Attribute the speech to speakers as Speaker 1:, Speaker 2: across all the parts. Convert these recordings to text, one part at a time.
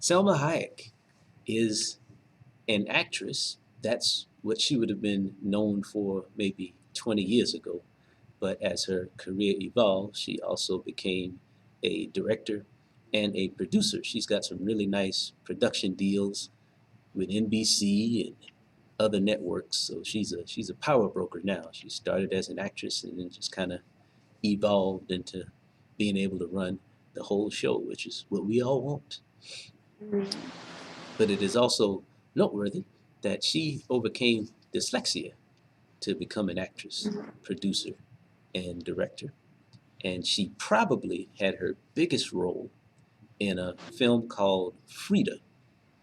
Speaker 1: Selma Hayek is an actress. That's what she would have been known for maybe 20 years ago. But as her career evolved, she also became a director and a producer. She's got some really nice production deals with NBC and other networks. So she's a power broker now. She started as an actress and then just kind of evolved into being able to run the whole show, which is what we all want.
Speaker 2: Mm.
Speaker 1: But it is also noteworthy that she overcame dyslexia to become an actress, producer, and director. And she probably had her biggest role in a film called Frida,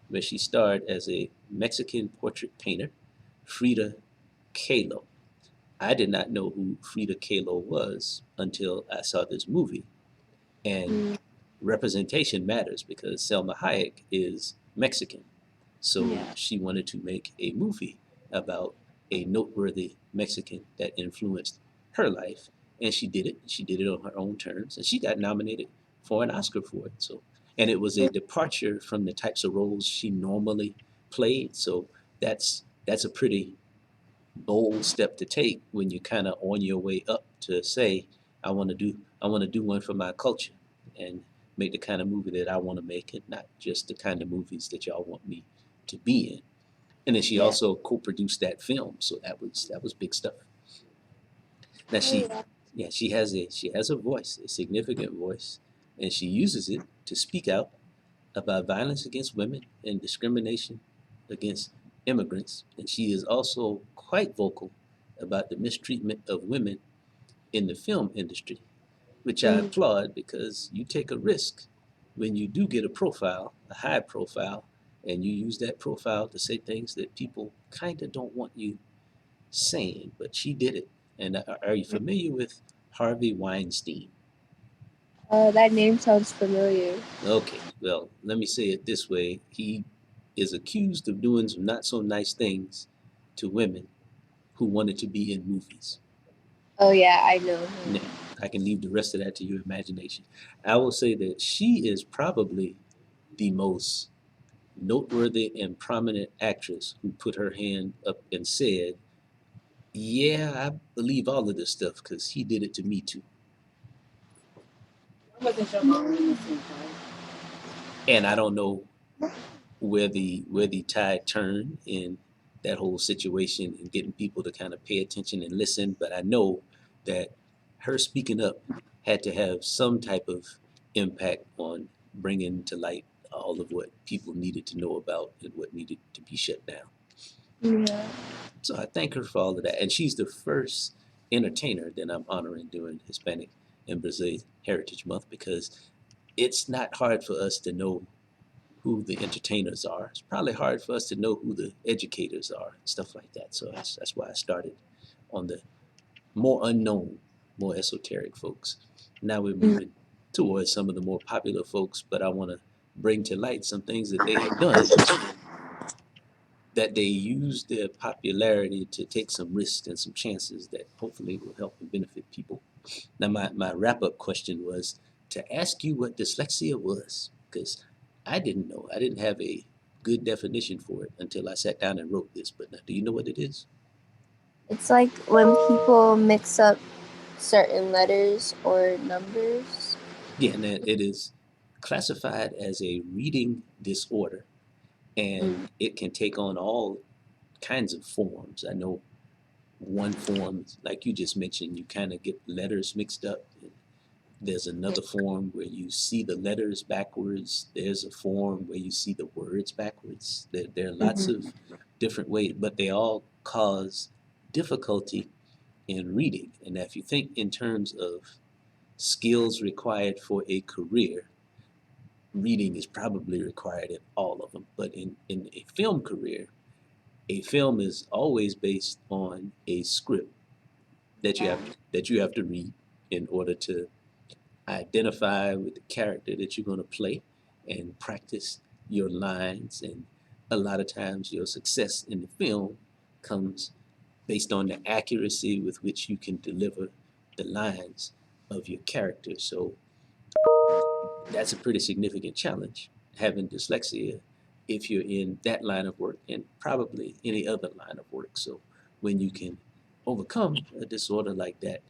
Speaker 1: where she starred as a Mexican portrait painter, Frida Kahlo. I did not know who Frida Kahlo was until I saw this movie. And
Speaker 2: Mm.
Speaker 1: representation matters because Selma Hayek is Mexican. So
Speaker 2: Yeah.
Speaker 1: she wanted to make a movie about a noteworthy Mexican that influenced her life. And she did it. She did it on her own terms. And she got nominated for an Oscar for it. So, and it was a departure from the types of roles she normally played. So that's a pretty bold step to take when you're kind of on your way up to say, I want to do one for my culture and make the kind of movie that I want to make and not just the kind of movies that y'all want me to be in. And then she
Speaker 2: Yeah.
Speaker 1: also co-produced that film, so that was big stuff. Now
Speaker 2: Oh yeah.
Speaker 1: she has a voice, a significant voice, and she uses it to speak out about violence against women and discrimination against immigrants. And she is also quite vocal about the mistreatment of women in the film industry, which I
Speaker 2: Mm.
Speaker 1: applaud because you take a risk when you do get a profile, a high profile, and you use that profile to say things that people kind of don't want you saying, but she did it. And are you familiar with Harvey Weinstein?
Speaker 2: That name sounds familiar.
Speaker 1: Okay, well, let me say it this way. He is accused of doing some not so nice things to women who wanted to be in movies.
Speaker 2: Oh yeah, I know him.
Speaker 1: Now, I can leave the rest of that to your imagination. I will say that she is probably the most noteworthy and prominent actress who put her hand up and said, yeah, I believe all of this stuff because he did it to me too. And I don't know where the tide turned in that whole situation and getting people to kind of pay attention and listen. But I know that her speaking up had to have some type of impact on bringing to light all of what people needed to know about and what needed to be shut down.
Speaker 2: Yeah.
Speaker 1: So I thank her for all of that. And she's the first entertainer that I'm honoring during Hispanic and Brazilian Heritage Month because it's not hard for us to know who the entertainers are. It's probably hard for us to know who the educators are and stuff like that. So that's why I started on the more unknown, more esoteric folks. Now we're
Speaker 2: Mm.
Speaker 1: moving towards some of the more popular folks, but I want to bring to light some things that they have done that they use their popularity to take some risks and some chances that hopefully will help and benefit people. Now, my wrap up question was to ask you what dyslexia was, because I didn't know. I didn't have a good definition for it until I sat down and wrote this. But now, do you know what it is?
Speaker 2: It's like when people mix up certain letters or numbers.
Speaker 1: Yeah, and it is classified as a reading disorder, and
Speaker 2: Mm.
Speaker 1: it can take on all kinds of forms. I know one form, like you just mentioned, you kind of get letters mixed up. There's another form where you see the letters backwards. There's a form where you see the words backwards. There are lots
Speaker 2: Mhm.
Speaker 1: of different ways, but they all cause difficulty in reading. And if you think in terms of skills required for a career, reading is probably required in all of them. But in a film career, a film is always based on a script that you have to read in order to identify with the character that you're going to play and practice your lines. And a lot of times, your success in the film comes based on the accuracy with which you can deliver the lines of your character. So that's a pretty significant challenge, having dyslexia, if you're in that line of work and probably any other line of work. So when you can overcome a disorder like that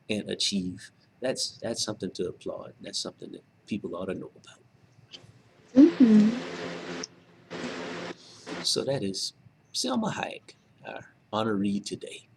Speaker 1: and achieve, that's something to applaud. That's something that people ought to know about.
Speaker 2: Mm-hmm.
Speaker 1: So that is Selma Hayek, our honoree today.